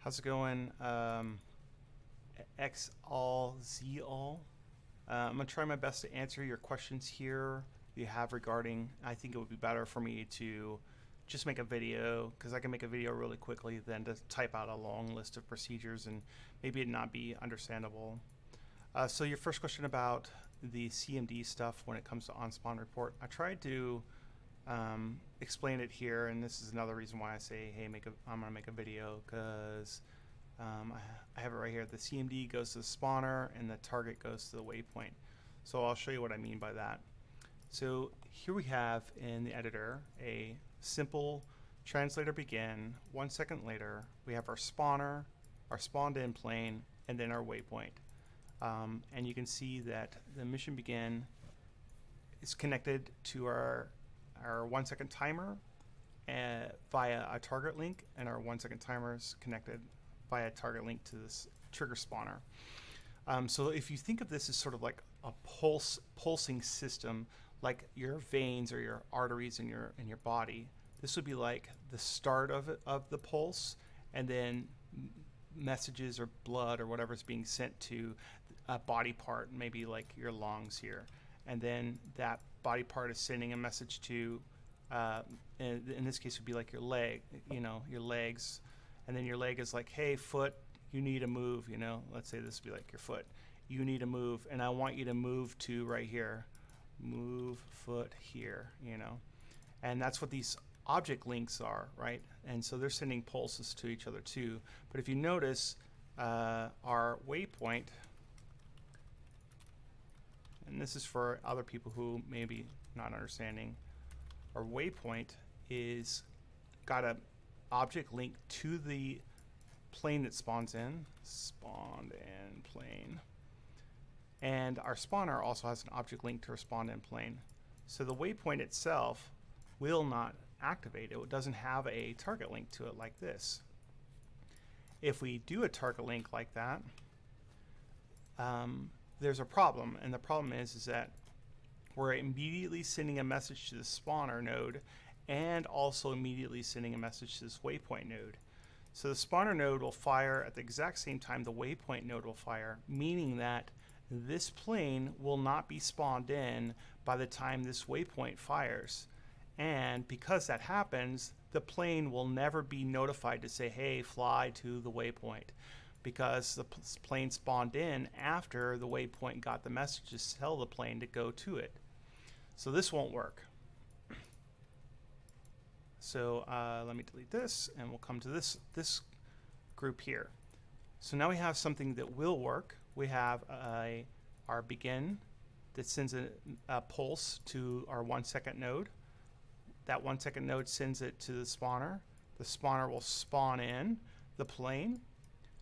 How's it going? X all Z all. I'm gonna try my best to answer your questions here you have regarding. I think it would be better for me to just make a video because I can make a video really quickly than to type out a long list of procedures and maybe it not be understandable. So your first question about the CMD stuff when it comes to on-spawn report, I tried to explain it here, and this is another reason why I say, hey, I'm gonna make a video because I have it right here. The CMD goes to the spawner and the target goes to the waypoint. So I'll show you what I mean by that. So here we have in the editor a simple translator begin. 1 second later, we have our spawner, our spawned in plane, and then our waypoint. And you can see that the mission begin is connected to our 1 second timer via a target link, and our 1 second timer is connected via a target link to this trigger spawner. So if you think of this as sort of like a pulsing system, like your veins or your arteries in your body, this would be like the start of the pulse, and then messages or blood or whatever is being sent to a body part, maybe like your lungs here, and then that body part is sending a message to, in this case would be like your leg, your legs, and then your leg is like, hey foot, you need to move, let's say this would be like your foot, you need to move, and I want you to move to right here, move foot here, and that's what these object links are, right? And so they're sending pulses to each other too. But if you notice, our waypoint, and this is for other people who may be not understanding, our waypoint is got a object link to the plane that spawns in, spawned in plane, and our spawner also has an object link to our spawned in plane. So the waypoint itself will not activate. It doesn't have a target link to it like this. If we do a target link like that, there's a problem, and the problem is that we're immediately sending a message to the spawner node and also immediately sending a message to this waypoint node. So the spawner node will fire at the exact same time the waypoint node will fire, meaning that this plane will not be spawned in by the time this waypoint fires. And because that happens, the plane will never be notified to say, hey, fly to the waypoint, because the plane spawned in after the waypoint got the message to tell the plane to go to it. So this won't work. So let me delete this, and we'll come to this group here. So now we have something that will work. We have our begin that sends a pulse to our 1 second node. That 1 second node sends it to the spawner. The spawner will spawn in the plane.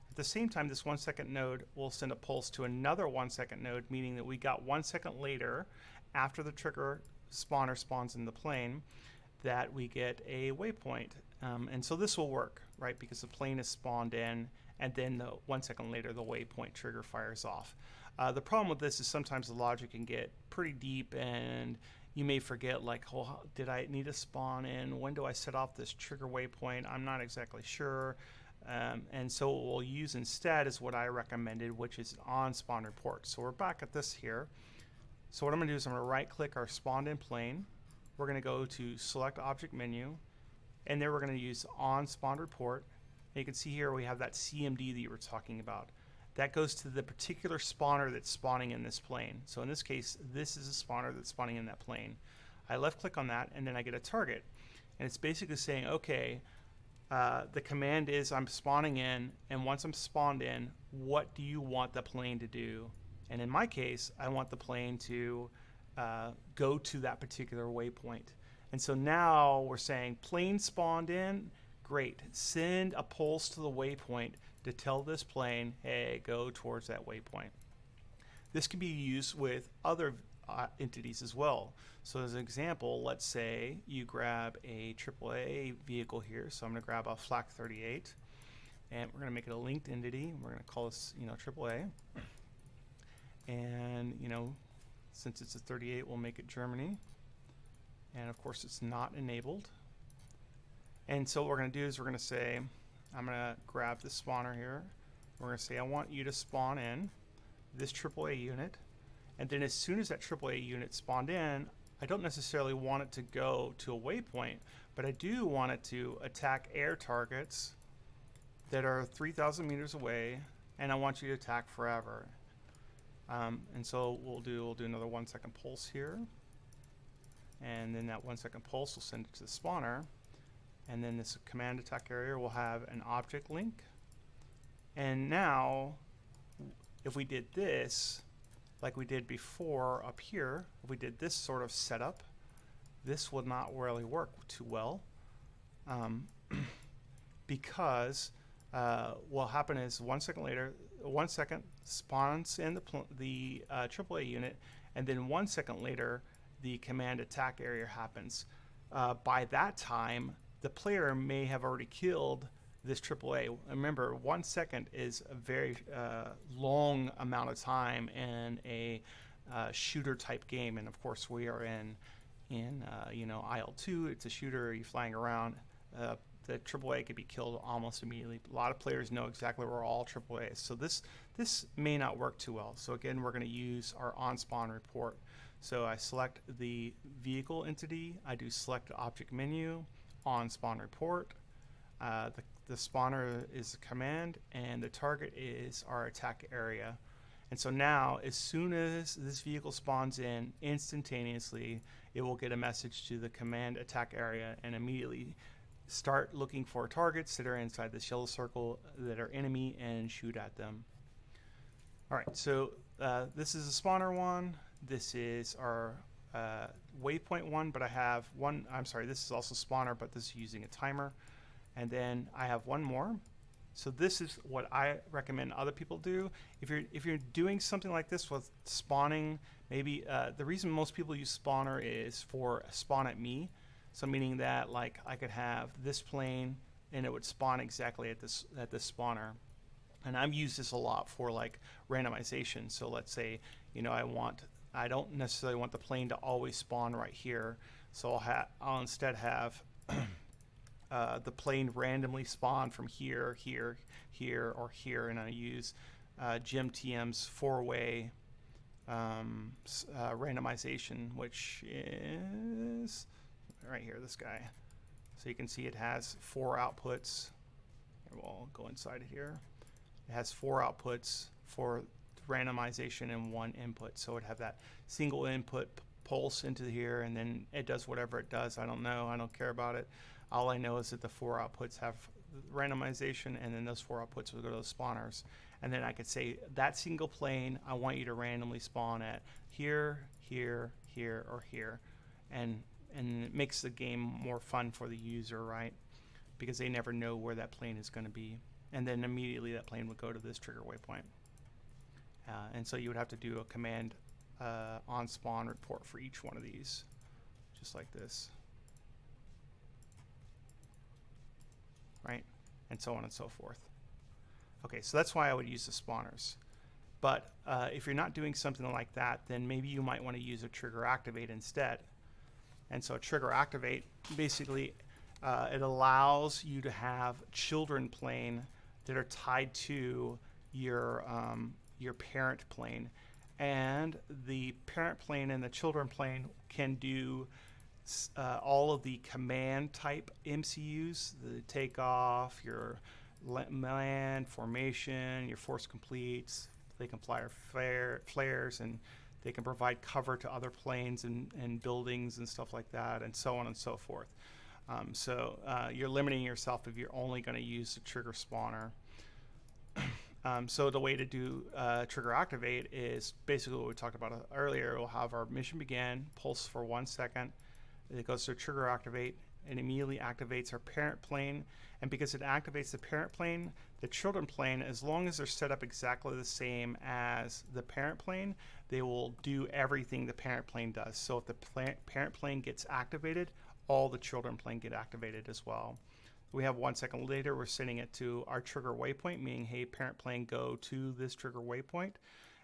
At the same time, this 1 second node will send a pulse to another 1 second node, meaning that we got 1 second later, after the trigger spawner spawns in the plane, that we get a waypoint. And so this will work, right? Because the plane is spawned in, and then 1 second later, the waypoint trigger fires off. The problem with this is sometimes the logic can get pretty deep, and you may forget, like, oh, did I need to spawn in? When do I set off this trigger waypoint? I'm not exactly sure. And so what we'll use instead is what I recommended, which is on spawn report. So we're back at this here. So what I'm going to do is I'm going to right click our spawned in plane. We're going to go to select object menu, and then we're going to use on spawn report. And you can see here we have that CMD that you were talking about. That goes to the particular spawner that's spawning in this plane. So in this case, this is a spawner that's spawning in that plane. I left click on that, and then I get a target. And it's basically saying, okay, the command is I'm spawning in, and once I'm spawned in, what do you want the plane to do? And in my case, I want the plane to go to that particular waypoint. And so now we're saying plane spawned in, great. Send a pulse to the waypoint to tell this plane, hey, go towards that waypoint. This can be used with other entities as well. So as an example, let's say you grab a AAA vehicle here. So I'm going to grab a Flak 38, and we're going to make it a linked entity. We're going to call this, AAA. And, since it's a 38, we'll make it Germany. And of course, it's not enabled. And so what we're going to do is we're going to say, I'm going to grab the spawner here. We're going to say I want you to spawn in this AAA unit. And then as soon as that AAA unit spawned in, I don't necessarily want it to go to a waypoint, but I do want it to attack air targets that are 3,000 meters away, and I want you to attack forever. And so we'll do another 1 second pulse here, and then that 1 second pulse will send it to the spawner, and then this command attack area will have an object link. And now, if we did this, like we did before up here, if we did this sort of setup, this would not really work too well, because what'll happen is 1 second later, 1 second spawns in the AAA unit, and then 1 second later, the command attack area happens. By that time, the player may have already killed this AAA. Remember, 1 second is a very long amount of time in a shooter type game, and of course we are in IL-2. It's a shooter. You're flying around. The AAA could be killed almost immediately. A lot of players know exactly where all AAAs. So this may not work too well. So again, we're going to use our on-spawn report. So I select the vehicle entity. I do select object menu, on-spawn report. The spawner is the command, and the target is our attack area. And so now, as soon as this vehicle spawns in, instantaneously, it will get a message to the command attack area and immediately start looking for targets that are inside this yellow circle that are enemy and shoot at them. All right, so this is a spawner one. This is our waypoint one, but I have one. I'm sorry, this is also spawner, but this is using a timer. And then I have one more. So this is what I recommend other people do. If you're doing something like this with spawning, maybe the reason most people use spawner is for spawn at me. So meaning that like I could have this plane and it would spawn exactly at this spawner. And I've used this a lot for like randomization. So let's say, I don't necessarily want the plane to always spawn right here. So I'll instead have the plane randomly spawn from here, here, here, or here, and I use GemTM's 4-way randomization, which is right here, this guy. So you can see it has 4 outputs. We'll go inside it here. It has 4 outputs for randomization and 1 input. So it would have that single input pulse into here, and then it does whatever it does. I don't know. I don't care about it. All I know is that the 4 outputs have randomization, and then those 4 outputs will go to the spawners. And then I could say that single plane, I want you to randomly spawn at here, here, here, or here. And it makes the game more fun for the user, right? Because they never know where that plane is going to be. And then immediately that plane would go to this trigger waypoint. And so you would have to do a command on spawn report for each one of these, just like this. Right? And so on and so forth. Okay, so that's why I would use the spawners. But if you're not doing something like that, then maybe you might want to use a trigger activate instead. And so a trigger activate, basically, it allows you to have children plane that are tied to your parent plane. And the parent plane and the children plane can do all of the command type MCUs, the takeoff, your land formation, your force completes. They can fly flares, and they can provide cover to other planes and buildings and stuff like that, and so on and so forth. So you're limiting yourself if you're only going to use the trigger spawner. So the way to do trigger activate is basically what we talked about earlier. We'll have our mission begin, pulse for 1 second. It goes to trigger activate and immediately activates our parent plane. And because it activates the parent plane, the children plane, as long as they're set up exactly the same as the parent plane, they will do everything the parent plane does. So if the parent plane gets activated, all the children plane get activated as well. We have 1 second later, we're sending it to our trigger waypoint, meaning, hey, parent plane, go to this trigger waypoint.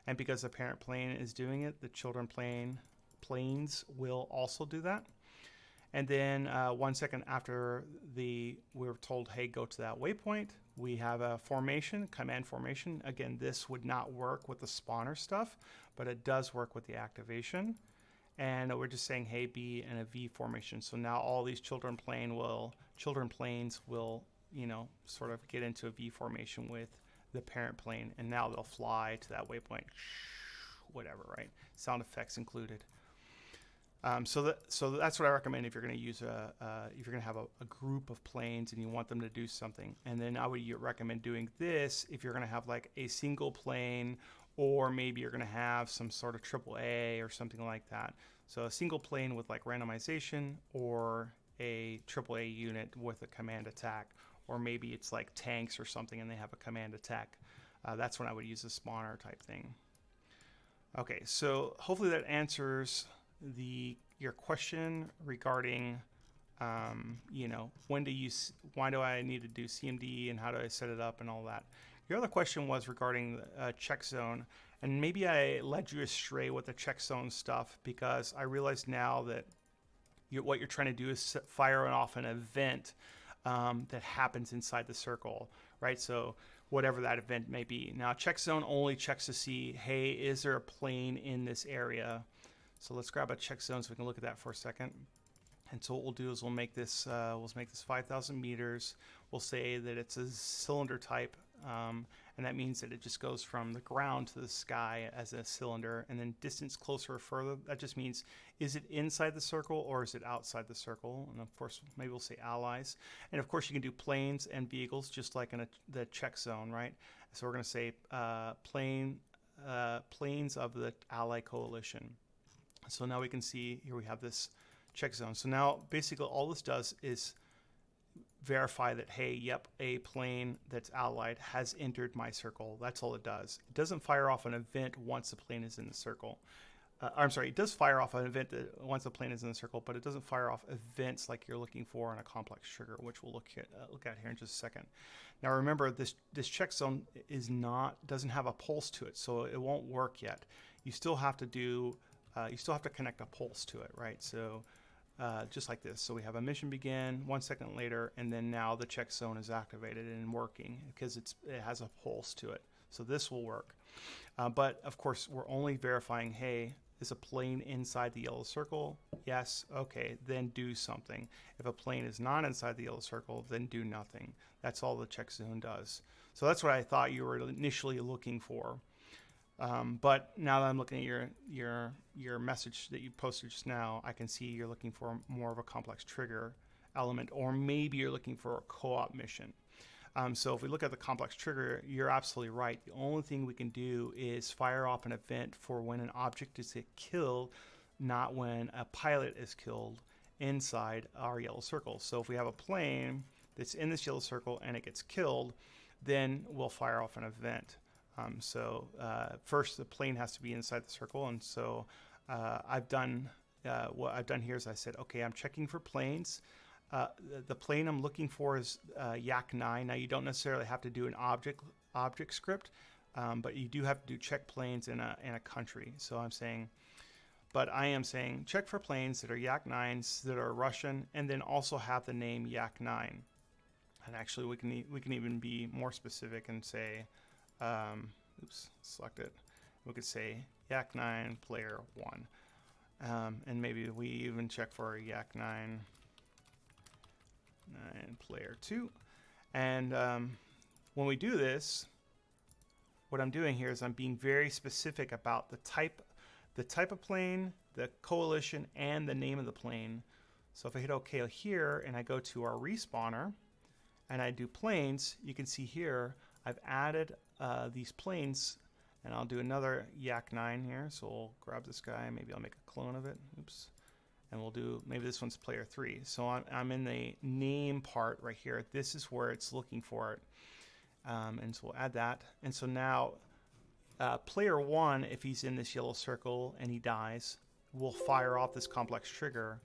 And because the parent plane is doing it, the children planes will also do that. And then 1 second after we were told, hey, go to that waypoint, we have a formation, command formation. Again, this would not work with the spawner stuff, but it does work with the activation. And we're just saying, hey, be in a V formation. So now all these children planes will, you know, sort of get into a V formation with the parent plane, and now they'll fly to that waypoint, whatever, right? Sound effects included. So that's what I recommend if you're going to use if you're going to have a group of planes and you want them to do something. And then I would recommend doing this if you're going to have like a single plane, or maybe you're going to have some sort of AAA or something like that. So a single plane with like randomization, or a AAA unit with a command attack, or maybe it's like tanks or something and they have a command attack. That's when I would use a spawner type thing. Okay, so hopefully that answers your question regarding you know, why do I need to do CMD and how do I set it up and all that. Your other question was regarding check zone, and maybe I led you astray with the check zone stuff, because I realize now that what you're trying to do is fire off an event that happens inside the circle, right? So whatever that event may be. Now, check zone only checks to see, hey, is there a plane in this area? So let's grab a check zone so we can look at that for a second. And so what we'll do is we'll make this 5,000 meters. We'll say that it's a cylinder type, and that means that it just goes from the ground to the sky as a cylinder. And then distance closer or further, that just means, is it inside the circle or is it outside the circle? And of course, maybe we'll say allies. And of course, you can do planes and vehicles just like in the check zone, right? So we're going to say planes of the ally coalition. So now we can see here we have this check zone. So now basically all this does is verify that, hey, yep, a plane that's allied has entered my circle. That's all it does. It doesn't fire off an event once the plane is in the circle. I'm sorry, it does fire off an event once the plane is in the circle, but it doesn't fire off events like you're looking for in a complex trigger, which we'll look at here in just a second. Now remember, this check zone doesn't have a pulse to it, so it won't work yet. You still have to connect a pulse to it, right? So just like this. So we have a mission begin, 1 second later, and then now the check zone is activated and working because it has a pulse to it. So this will work. But of course, we're only verifying, hey, is a plane inside the yellow circle? Yes. Okay, then do something. If a plane is not inside the yellow circle, then do nothing. That's all the check zone does. So that's what I thought you were initially looking for. But now that I'm looking at your message that you posted just now, I can see you're looking for more of a complex trigger element, or maybe you're looking for a co-op mission. So if we look at the complex trigger, you're absolutely right. The only thing we can do is fire off an event for when an object is killed, not when a pilot is killed inside our yellow circle. So if we have a plane that's in this yellow circle and it gets killed, then we'll fire off an event. First the plane has to be inside the circle, and so what I've done here is I said, okay, I'm checking for planes. The plane I'm looking for is Yak-9. Now you don't necessarily have to do an object script, but you do have to do check planes in a country. So I am saying check for planes that are Yak-9s that are Russian, and then also have the name Yak-9. And actually we can even be more specific and say, select it. We could say Yak-9 player 1. And maybe we even check for Yak-9 player 2. And when we do this, what I'm doing here is I'm being very specific about the type of plane, the coalition, and the name of the plane. So if I hit OK here and I go to our respawner and I do planes, you can see here I've added these planes, and I'll do another Yak-9 here. So we'll grab this guy, maybe I'll make a clone of it. Oops. And we'll do, maybe this one's player 3. So I'm in the name part right here. This is where it's looking for it. And so we'll add that. And so now player 1, if he's in this yellow circle and he dies, will fire off this complex trigger.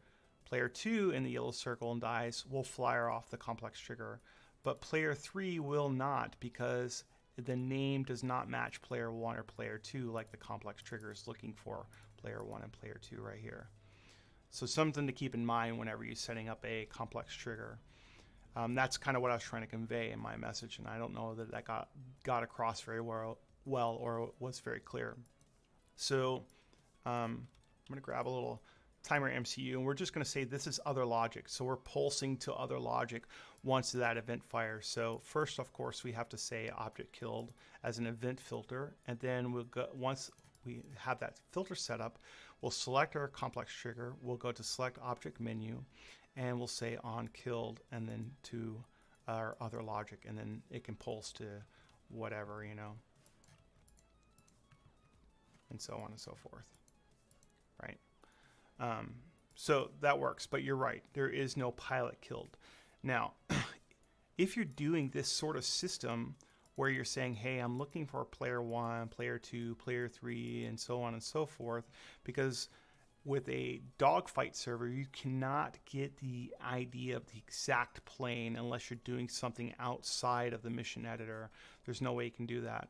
Player 2 in the yellow circle and dies, will fire off the complex trigger. But player 3 will not, because the name does not match player 1 or player 2 like the complex trigger is looking for player 1 and player 2 right here. So something to keep in mind whenever you're setting up a complex trigger. That's kind of what I was trying to convey in my message, and I don't know that got across very well or was very clear. So I'm going to grab a little timer MCU, and we're just going to say this is other logic. So we're pulsing to other logic once that event fires. So first, of course, we have to say object killed as an event filter, and then we'll go, once we have that filter set up, we'll select our complex trigger, we'll go to select object menu, and we'll say on killed, and then to our other logic, and then it can pulse to whatever, you know, and so on and so forth, right? So that works, but you're right, there is no pilot killed. Now, if you're doing this sort of system where you're saying, hey, I'm looking for player 1, player 2, player 3, and so on and so forth, because with a dogfight server, you cannot get the idea of the exact plane unless you're doing something outside of the mission editor. There's no way you can do that.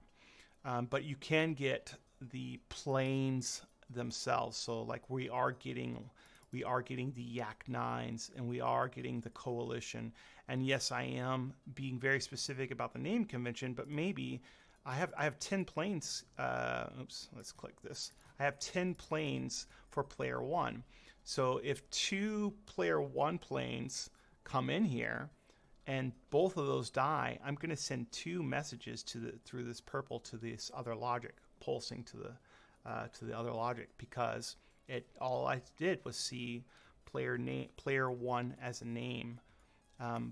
But you can get the planes themselves. So like we are getting the Yak 9s, and we are getting the Coalition. And yes, I am being very specific about the name convention, but maybe I have 10 planes. Oops, let's click this. I have 10 planes for player 1. So if 2 player 1 planes come in here and both of those die, I'm going to send 2 messages through this purple to this other logic, pulsing to the other logic, because all I did was see player 1 as a name,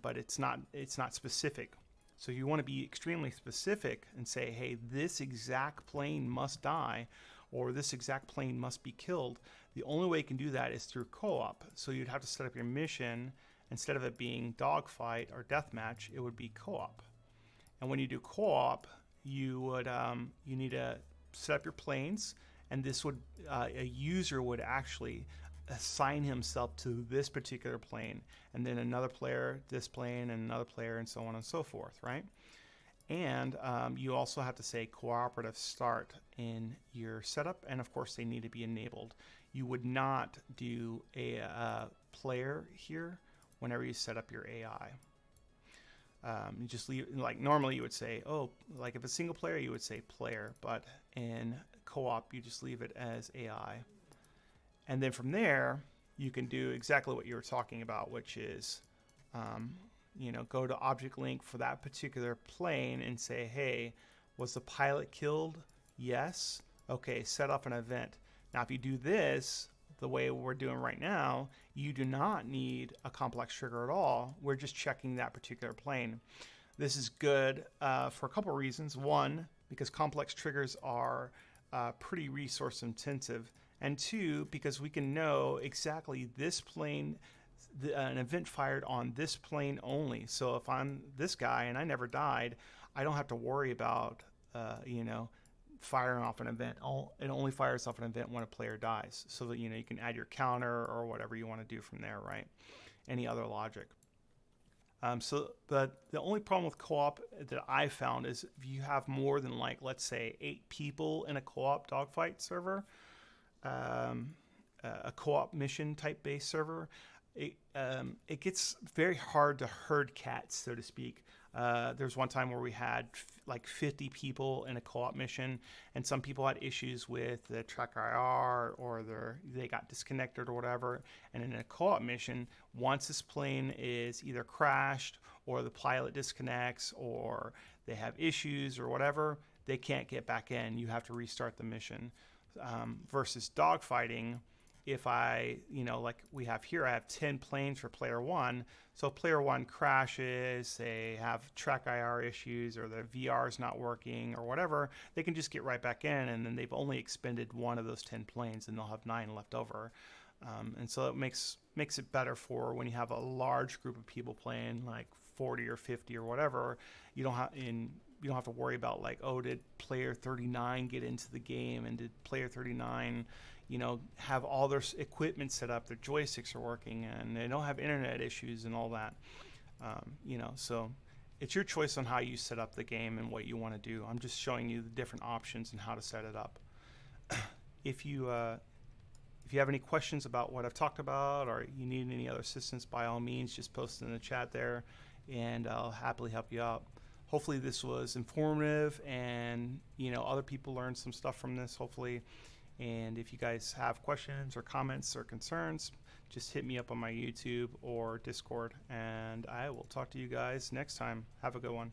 but it's not specific. So you want to be extremely specific and say, hey, this exact plane must die, or this exact plane must be killed. The only way you can do that is through co-op. So you'd have to set up your mission. Instead of it being dogfight or deathmatch, it would be co-op. And when you do co-op, you would you need to set up your planes, and this would a user would actually assign himself to this particular plane, and then another player this plane, and another player, and so on and so forth, right? And you also have to say cooperative start in your setup, and of course they need to be enabled. You would not do a player here whenever you set up your AI. You just leave, like normally you would say, oh, like if it's single player you would say player, but in co-op you just leave it as AI. And then from there you can do exactly what you were talking about, which is you know, go to object link for that particular plane and say, hey, was the pilot killed? Yes. Okay, set up an event. Now if you do this the way we're doing right now, you do not need a complex trigger at all. We're just checking that particular plane. This is good for a couple of reasons. One, because complex triggers are pretty resource intensive, and 2, because we can know exactly this plane, an event fired on this plane only. So if I'm this guy and I never died, I don't have to worry about you know, firing off an event. It only fires off an event when a player dies, so that, you know, you can add your counter or whatever you want to do from there, right? Any other logic. But the only problem with co-op that I found is if you have more than, like, let's say 8 people in a co-op dogfight server, a co-op mission type based server, it gets very hard to herd cats, so to speak. There's one time where we had like 50 people in a co-op mission, and some people had issues with the track IR, or they got disconnected or whatever. And in a co-op mission, once this plane is either crashed or the pilot disconnects or they have issues or whatever, they can't get back in. You have to restart the mission. Versus dogfighting, if I, you know, like we have here, I have 10 planes for player 1. So player 1 crashes, they have track IR issues, or their VR is not working or whatever, they can just get right back in, and then they've only expended one of those 10 planes, and they'll have 9 left over. And so it makes it better for when you have a large group of people playing, like 40 or 50 or whatever. You don't have to worry about, like, oh, did player 39 get into the game, and did player 39, you know, have all their equipment set up, their joysticks are working, and they don't have internet issues and all that. You know, so it's your choice on how you set up the game and what you want to do. I'm just showing you the different options and how to set it up. If you If you have any questions about what I've talked about, or you need any other assistance, by all means, just post in the chat there, and I'll happily help you out. Hopefully this was informative, and other people learned some stuff from this, hopefully. And if you guys have questions or comments or concerns, just hit me up on my YouTube or Discord, and I will talk to you guys next time. Have a good one.